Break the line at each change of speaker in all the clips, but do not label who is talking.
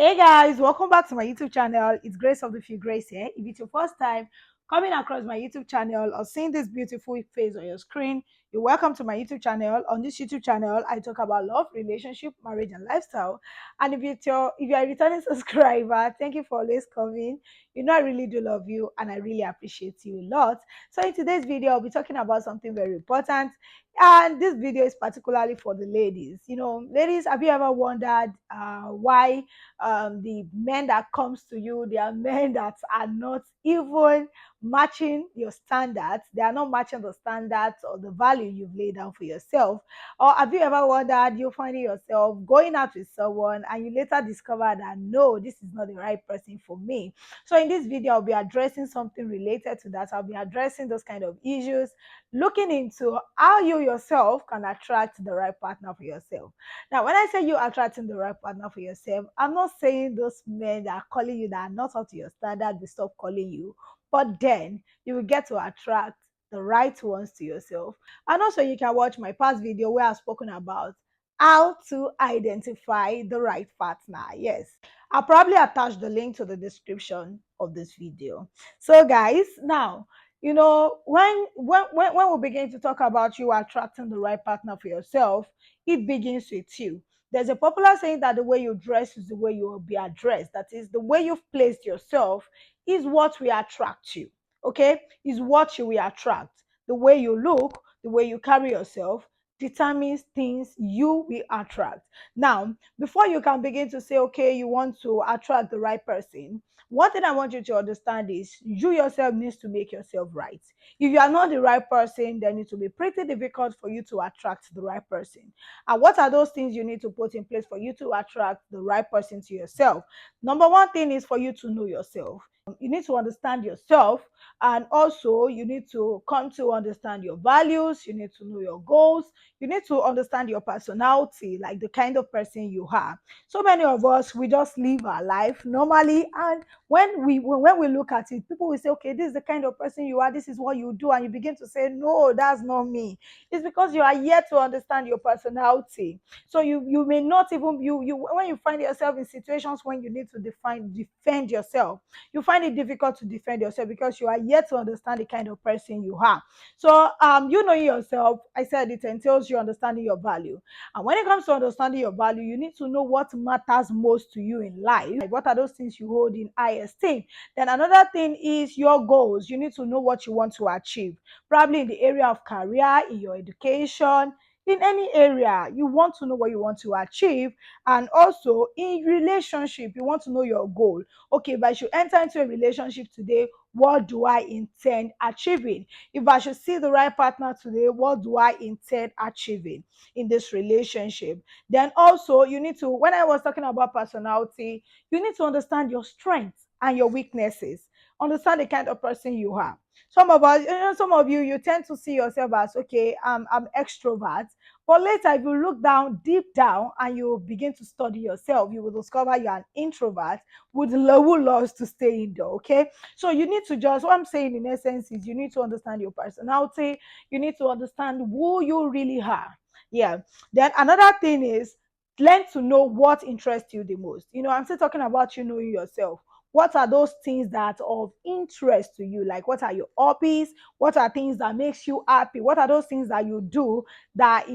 Hey guys, welcome back to my YouTube channel. It's Grace of the Few Grace here. If it's your first time coming across my YouTube channel or seeing this beautiful face on your screen, you're welcome to my YouTube channel. On this YouTube channel, I talk about love, relationship, marriage, and lifestyle. And if you're a returning subscriber, thank you for always coming. You know I really do love you and I really appreciate you a lot. So in today's video, I'll be talking about something very important. And this video is particularly for the ladies. Ladies, have you ever wondered why the men that comes to you, they are men that are not even matching your standards. They are not matching the standards or the value you've laid down for yourself? Or have you ever wondered, you finding yourself going out with someone and you later discover that no, this is not the right person for me? So in this video, I'll be addressing something related to that. I'll be addressing those kind of issues, looking into how you yourself can attract the right partner for yourself. Now, when I say you attracting the right partner for yourself, I'm not saying those men that are calling you that are not up to your standard will stop calling you, but then you will get to attract the right ones to yourself. And also, you can watch my past video where I've spoken about how to identify the right partner. Yes, I'll probably attach the link to the description of this video. So, guys, now when we begin to talk about you attracting the right partner for yourself, it begins with you. There's a popular saying that the way you dress is the way you will be addressed. That is, the way you've placed yourself is what will attract you. Okay, is what you will attract. The way you look, the way you carry yourself determines things you will attract. Now, before you can begin to say, okay, you want to attract the right person, one thing I want you to understand is you yourself needs to make yourself right. If you are not the right person, then it will be pretty difficult for you to attract the right person. And what are those things you need to put in place for you to attract the right person to yourself? Number one thing is for you to know yourself. You need to understand yourself, and also you need to come to understand your values. You need to know your goals. You need to understand your personality, like the kind of person you are. So many of us, we just live our life normally, and when we look at it, people will say, okay, this is the kind of person you are, this is what you do, and you begin to say, no, that's not me. It's because you are yet to understand your personality. So you may not even you when you find yourself in situations when you need to defend yourself, you find it difficult to defend yourself because you are yet to understand the kind of person you are. So you knowing yourself, I said, it entails you understanding your value. And when it comes to understanding your value, you need to know what matters most to you in life. Like, what are those things you hold in high esteem? Then another thing is your goals. You need to know what you want to achieve, probably in the area of career, in your education, in any area. You want to know what you want to achieve. And also in relationship, you want to know your goal. Okay, if I should enter into a relationship today, what do I intend achieving? If I should see the right partner today, what do I intend achieving in this relationship? Then also, you need to, when I was talking about personality, you need to understand your strengths and your weaknesses. Understand the kind of person you are. Some of us, some of you, you tend to see yourself as, okay, I'm extrovert. But later, if you look down, deep down, and you begin to study yourself, you will discover you're an introvert who loves to stay indoor. Okay, so you need to just, what I'm saying in essence is, you need to understand your personality. You need to understand who you really are. Yeah. Then another thing is, learn to know what interests you the most. I'm still talking about you knowing yourself. What are those things that are of interest to you? Like, what are your hobbies? What are things that makes you happy? What are those things that you do that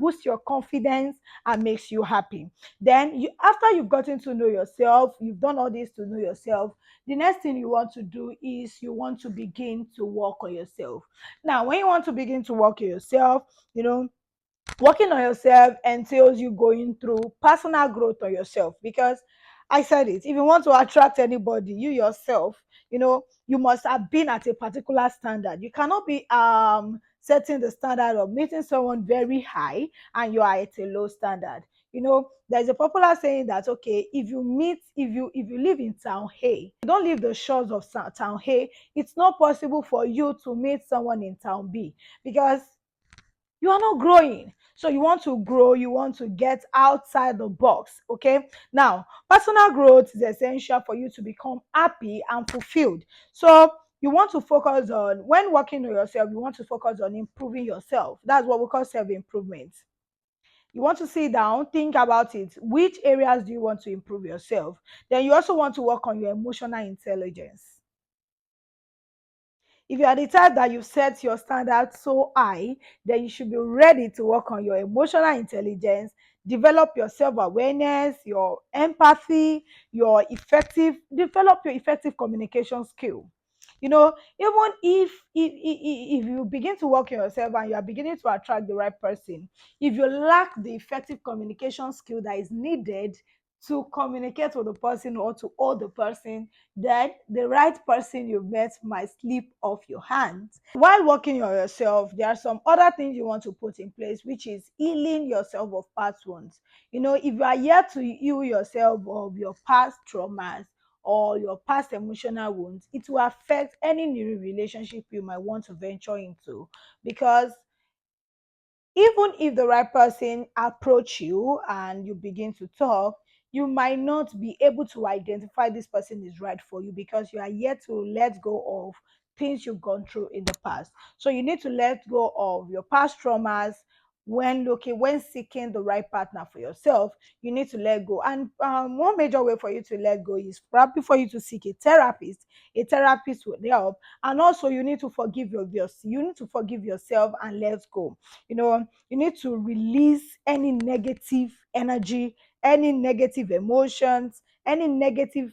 boost your confidence and makes you happy? Then after you've gotten to know yourself, you've done all this to know yourself, the next thing you want to do is you want to begin to work on yourself. Now, when you want to begin to work on yourself, working on yourself entails you going through personal growth on yourself, because I said it, if you want to attract anybody, you yourself, you must have been at a particular standard. You cannot be setting the standard of meeting someone very high and you are at a low standard. There's a popular saying that, okay, if you live in town A, you don't leave the shores of town A, it's not possible for you to meet someone in town B, because you are not growing. So you want to grow, you want to get outside the box. Okay, now personal growth is essential for you to become happy and fulfilled. So you want to focus on, when working on yourself, you want to focus on improving yourself. That's what we call self-improvement. You want to sit down, think about it. Which areas do you want to improve yourself? Then you also want to work on your emotional intelligence. If you are the type that you set your standards so high, then you should be ready to work on your emotional intelligence, develop your self-awareness, your empathy, develop your effective communication skill. Even if you begin to work on yourself and you are beginning to attract the right person, if you lack the effective communication skill that is needed to communicate with the person or to hold the person, then the right person you met might slip off your hands. While working on yourself, there are some other things you want to put in place, which is healing yourself of past wounds. If you are yet to heal yourself of your past traumas or your past emotional wounds, it will affect any new relationship you might want to venture into, because even if the right person approach you and you begin to talk, you might not be able to identify this person is right for you, because you are yet to let go of things you've gone through in the past. So you need to let go of your past traumas when seeking the right partner for yourself. You need to let go, and one major way for you to let go is probably for you to seek a therapist. A therapist will help. And also you need to you need to forgive yourself and let go. You need to release any negative energy, any negative emotions, any negativity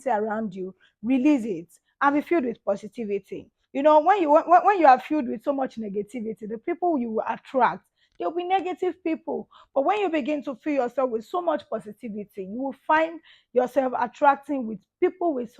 around you. Release it and be filled with positivity. When you are filled with so much negativity, the people you will attract, there'll be negative people. But when you begin to fill yourself with so much positivity, you will find yourself attracting with people with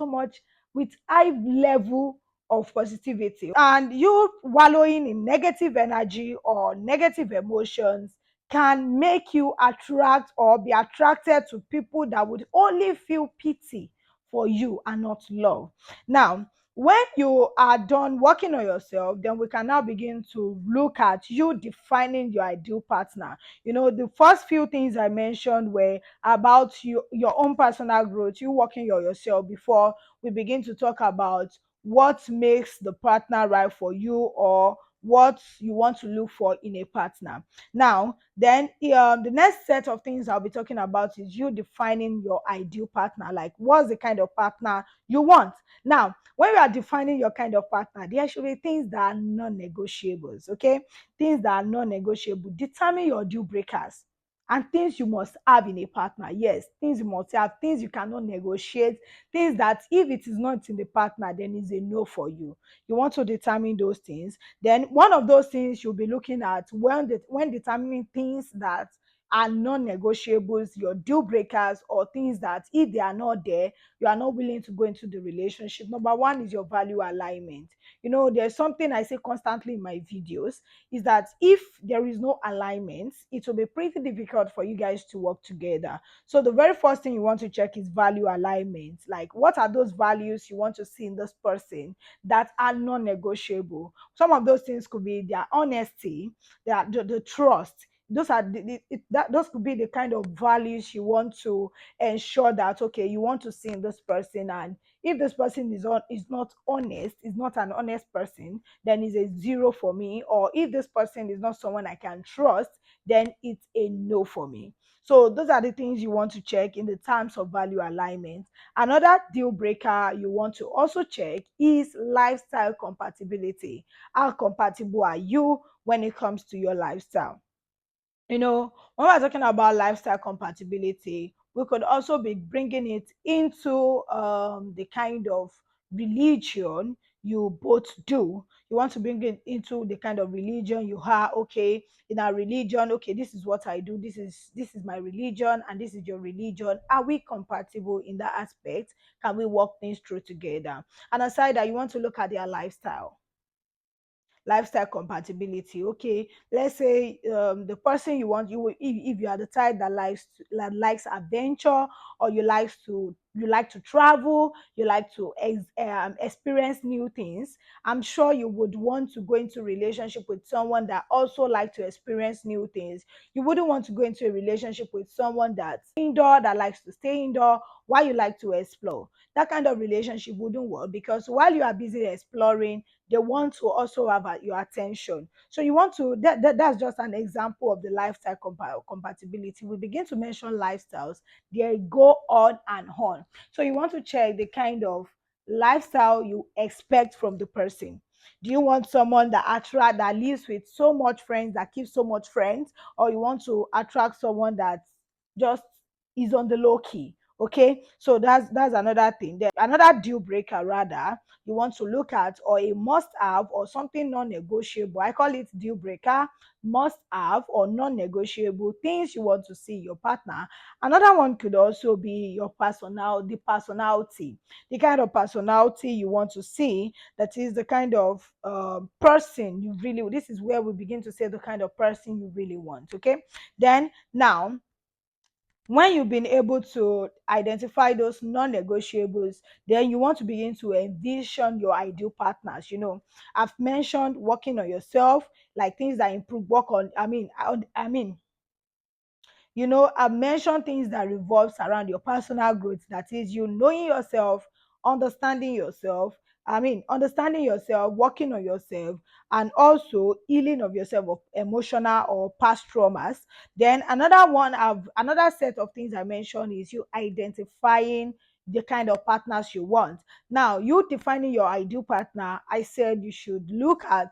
high level of positivity. And you wallowing in negative energy or negative emotions can make you attract or be attracted to people that would only feel pity for you and not love. Now, when you are done working on yourself, then we can now begin to look at you defining your ideal partner. The first few things I mentioned were about your own personal growth, you working on yourself, before we begin to talk about what makes the partner right for you, or what you want to look for in a partner. Now, then the next set of things I'll be talking about is you defining your ideal partner, like what's the kind of partner you want. Now, when you are defining your kind of partner, there should be things that are non-negotiables, okay? Things that are non-negotiable. Determine your deal breakers and things you must have in a partner. Yes, things you must have, things you cannot negotiate, things that if it is not in the partner, then it's a no for you. You want to determine those things. Then one of those things you'll be looking at when determining things that are non-negotiables, your deal breakers, or things that if they are not there, you are not willing to go into the relationship. Number one is your value alignment. There's something I say constantly in my videos, is that if there is no alignment, it will be pretty difficult for you guys to work together. So the very first thing you want to check is value alignment. Like, what are those values you want to see in this person that are non-negotiable? Some of those things could be their honesty, the trust. Those are those could be the kind of values you want to ensure that, okay, you want to see in this person. And if this person is not honest, is not an honest person, then it's a zero for me. Or if this person is not someone I can trust, then it's a no for me. So those are the things you want to check in the terms of value alignment. Another deal breaker you want to also check is lifestyle compatibility. How compatible are you when it comes to your lifestyle? When we're talking about lifestyle compatibility, we could also be bringing it into the kind of religion you both do. You want to bring it into the kind of religion you are. Okay, in our religion, okay, this is what I do. This is my religion, and this is your religion. Are we compatible in that aspect? Can we work things through together? And aside that, you want to look at their lifestyle compatibility. Okay, let's say the person you want, if you are the type that likes adventure, or you likes to you like to travel, you like to experience new things, I'm sure you would want to go into a relationship with someone that also like to experience new things. You wouldn't want to go into a relationship with someone that's indoor, that likes to stay indoor while you like to explore. That kind of relationship wouldn't work, because while you are busy exploring, they want to also have your attention. So you want to that's just an example of the lifestyle compatibility. We begin to mention lifestyles, they go on and on. So you want to check the kind of lifestyle you expect from the person. Do you want someone that lives with so much friends, that keeps so much friends, or you want to attract someone that just is on the low key? Okay, so that's another thing. Then another deal breaker, rather, you want to look at, or a must have, or something non-negotiable. I call it deal breaker, must have, or non-negotiable things you want to see in your partner. Another one could also be your personality, the kind of personality you want to see. That is the kind of person you really. This is where we begin to say the kind of person you really want. Okay, then now, when you've been able to identify those non-negotiables, then you want to begin to envision your ideal partners. I've mentioned working on yourself, like things that improve work on I mean I've mentioned things that revolves around your personal growth. That is, you knowing yourself, understanding yourself. Understanding yourself, working on yourself, and also healing of yourself of emotional or past traumas. Then another set of things I mentioned is you identifying the kind of partners you want. Now, you defining your ideal partner, I said you should look at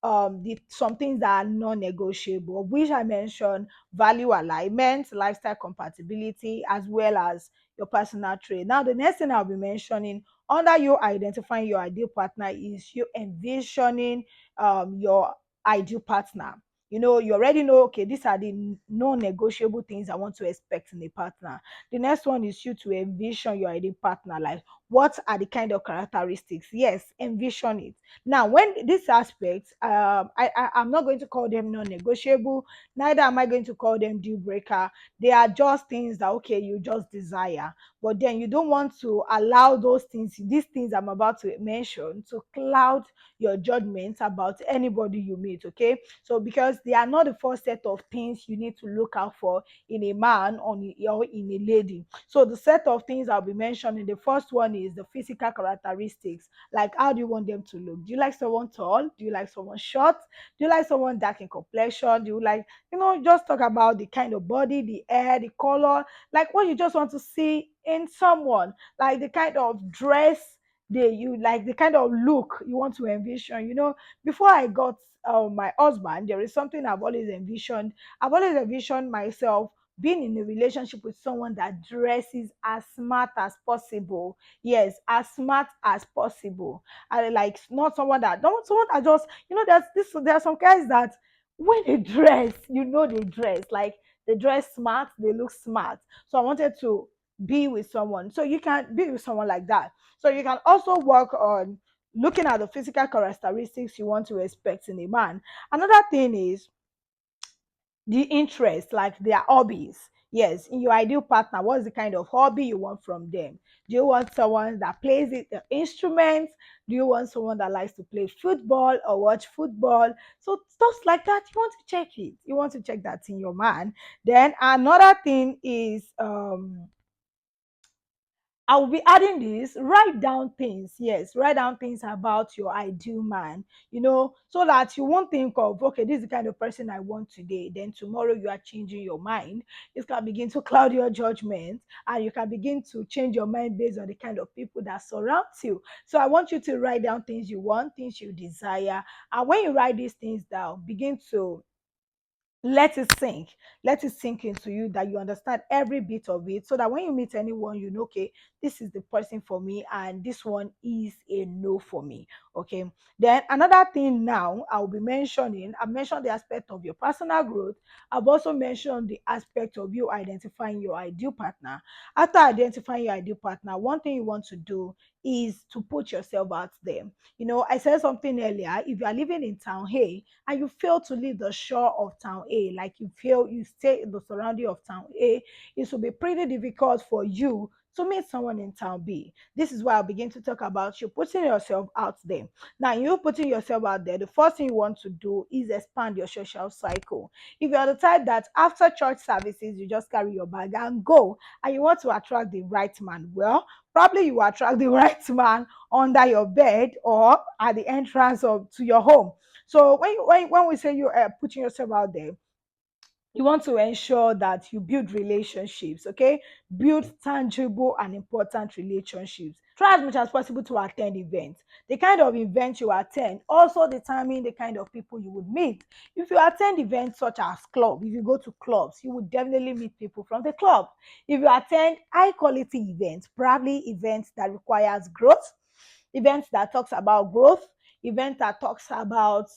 some things that are non-negotiable, of which I mentioned value alignment, lifestyle compatibility, as well as your personal trait. Now, the next thing I'll be mentioning under you identifying your ideal partner is you envisioning your ideal partner. You already know, okay, these are the non-negotiable things I want to expect in a partner. The next one is you to envision your ideal partner. Like, what are the kind of characteristics? Yes, envision it. Now, when these aspects, I'm not going to call them non-negotiable, neither am I going to call them deal breaker. They are just things that, okay, you just desire. But then you don't want to allow these things I'm about to mention, to cloud your judgment about anybody you meet. Okay, so because they are not the first set of things you need to look out for in a man or in a lady. So the set of things I'll be mentioning, the first one is the physical characteristics. Like, how do you want them to look? Do you like someone tall? Do you like someone short? Do you like someone dark in complexion? Do you like, just talk about the kind of body, the hair, the color, like what you just want to see in someone, like the kind of dress you like, the kind of look you want to envision. Before I got my husband, there is something I've always envisioned myself being in a relationship with someone that dresses as smart as possible. Yes, as smart as possible. And like, not someone that don't someone that just, there are some guys that when they dress, they dress like, they dress smart, they look smart. So I wanted to be with someone. So you can be with someone like that. So you can also work on looking at the physical characteristics you want to expect in a man. Another thing is the interest, like their hobbies. Yes, in your ideal partner, what's the kind of hobby you want from them? Do you want someone that plays the instruments? Do you want someone that likes to play football or watch football? So stuff like that, you want to check it. You want to check that in your man. Then another thing is I will be adding this. Write down things. Yes, write down things about your ideal man, so that you won't think of, okay, this is the kind of person I want today. Then tomorrow you are changing your mind. It can begin to cloud your judgment, and you can begin to change your mind based on the kind of people that surround you. So I want you to write down things you want, things you desire. And when you write these things down, begin to let it sink into you, that you understand every bit of it, so that when you meet anyone, okay, this is the person for me, and this one is a no for me. Okay, then another thing now I've mentioned the aspect of your personal growth. I've also mentioned the aspect of you identifying your ideal partner. After identifying your ideal partner, one thing you want to do is to put yourself out there. I said something earlier. If you are living in town A and you fail to leave the shore of town A, like you feel you stay in the surrounding of town A, it will be pretty difficult for you to meet someone in town B. This is why I'll begin to talk about you putting yourself out there. Now, you putting yourself out there, the first thing you want to do is expand your social cycle. If you're the type that after church services, you just carry your bag and go, and you want to attract the right man, well, probably you attract the right man under your bed or at the entrance of to your home. So when we say you are putting yourself out there, you want to ensure that you build relationships, okay? Build tangible and important relationships. Try as much as possible to attend events. The kind of event you attend also determine the kind of people you would meet. If you attend events such as club, if you go to clubs, you would definitely meet people from the club. If you attend high quality events, probably events that requires growth, events that talks about growth, events that talks about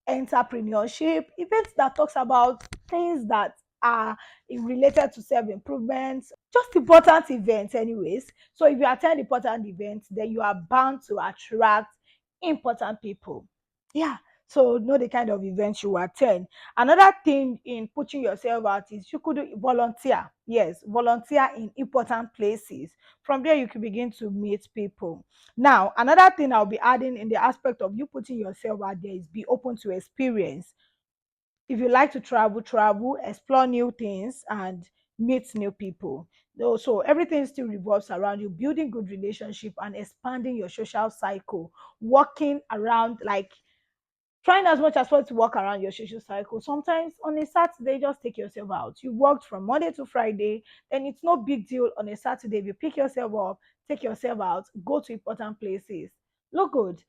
entrepreneurship, events that talks about things that are related to self-improvement, just important events anyways. So if you attend important events, then you are bound to attract important people. Yeah. So know the kind of events you attend. Another thing in putting yourself out is you could volunteer. Yes, volunteer in important places. From there, you can begin to meet people. Now, another thing I'll be adding in the aspect of you putting yourself out there is be open to experience. If you like to travel, travel, explore new things, and meet new people. So everything still revolves around you building good relationship and expanding your social cycle, walking around like trying as much as possible to walk around your social cycle. Sometimes on a Saturday, just take yourself out. You worked from Monday to Friday, then it's no big deal on a Saturday. If you pick yourself up, take yourself out, go to important places. Look good.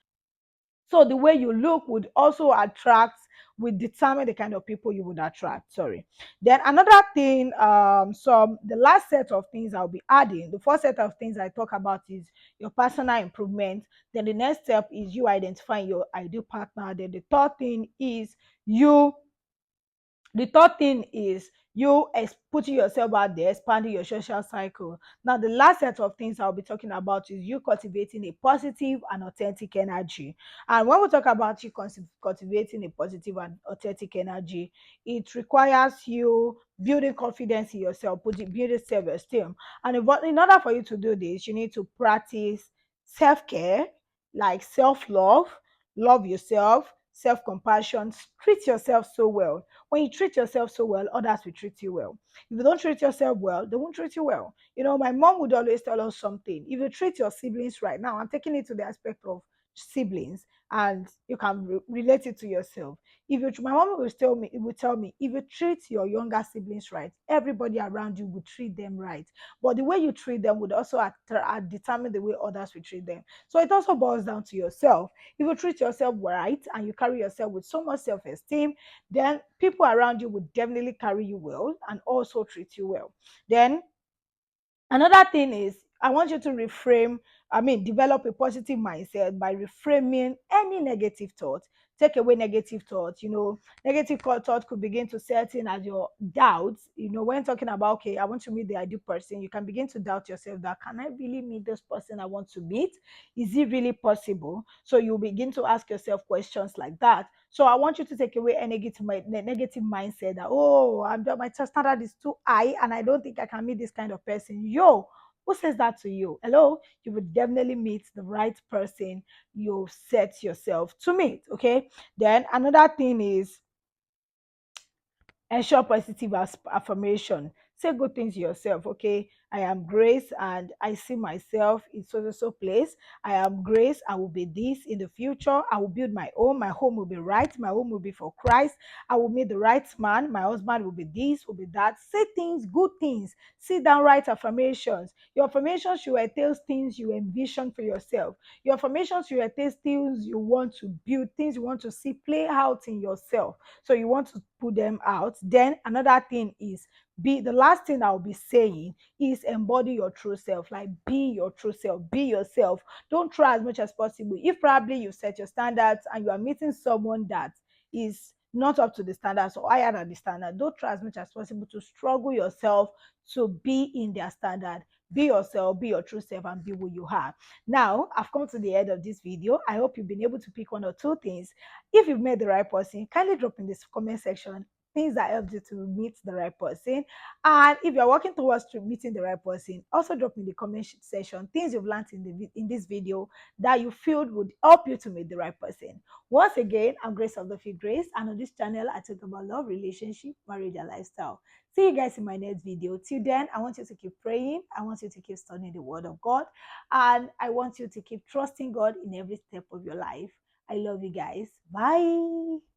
So the way you look would also attract, would determine the kind of people you would attract. Sorry. Then another thing, the last set of things I'll be adding, the first set of things I talk about is your personal improvement. Then the next step is you identifying your ideal partner. Then you the third thing is you putting yourself out there, expanding your social cycle. Now, the last set of things I'll be talking about is you cultivating a positive and authentic energy. And when we talk about you cultivating a positive and authentic energy, it requires you building confidence in yourself, building self-esteem. And in order for you to do this, you need to practice self-care, like self-love, love yourself, self-compassion, treat yourself so well. When you treat yourself so well, others will treat you well. If you don't treat yourself well, they won't treat you well. You know, my mom would always tell us something. If you treat your siblings right now, I'm taking it to the aspect of siblings, and you can relate it to yourself. If you, my mom will tell me, if you treat your younger siblings right, everybody around you will treat them right. But the way you treat them would also determine the way others will treat them. So it also boils down to yourself. If you treat yourself right and you carry yourself with so much self-esteem, then people around you would definitely carry you well and also treat you well. Then another thing is I want you to develop a positive mindset by reframing any negative thought. Take away negative thoughts. You know, negative thought could begin to set in as your doubts. You know, when talking about, okay, I want to meet the ideal person, you can begin to doubt yourself that can I really meet this person I want to meet? Is it really possible? So you begin to ask yourself questions like that. So I want you to take away a negative mindset that, oh, my standard is too high and I don't think I can meet this kind of person. Yo, who says that to you? Hello, you will definitely meet the right person you set yourself to meet. Okay. Then another thing is ensure positive affirmation. Say good things to yourself. Okay, I am Grace and I see myself in so place. I am Grace. I will be this in the future. I will build my home. My home will be right. My home will be for Christ. I will meet the right man. My husband will be this, will be that. Say things, good things. Sit down, write affirmations. Your affirmations should entail things you envision for yourself. Your affirmations should entail things you want to build, things you want to see play out in yourself. So you want to put them out. Then another thing is be the last thing I'll be saying is embody your true self. Like be your true self, be yourself. Don't try as much as possible. If probably you set your standards and you are meeting someone that is not up to the standards or higher than the standard, don't try as much as possible to struggle yourself to be in their standard. Be yourself, be your true self, and be who you are. Now, I've come to the end of this video. I hope you've been able to pick one or two things. If you've met the right person, kindly drop in this comment section things that helped you to meet the right person. And if you're working towards to meeting the right person, also drop in the comment section things you've learned in this video that you feel would help you to meet the right person. Once again, I'm Grace of the Field Grace, and on this channel, I talk about love, relationship, marriage, and lifestyle. See you guys in my next video. Till then, I want you to keep praying. I want you to keep studying the Word of God, and I want you to keep trusting God in every step of your life. I love you guys. Bye.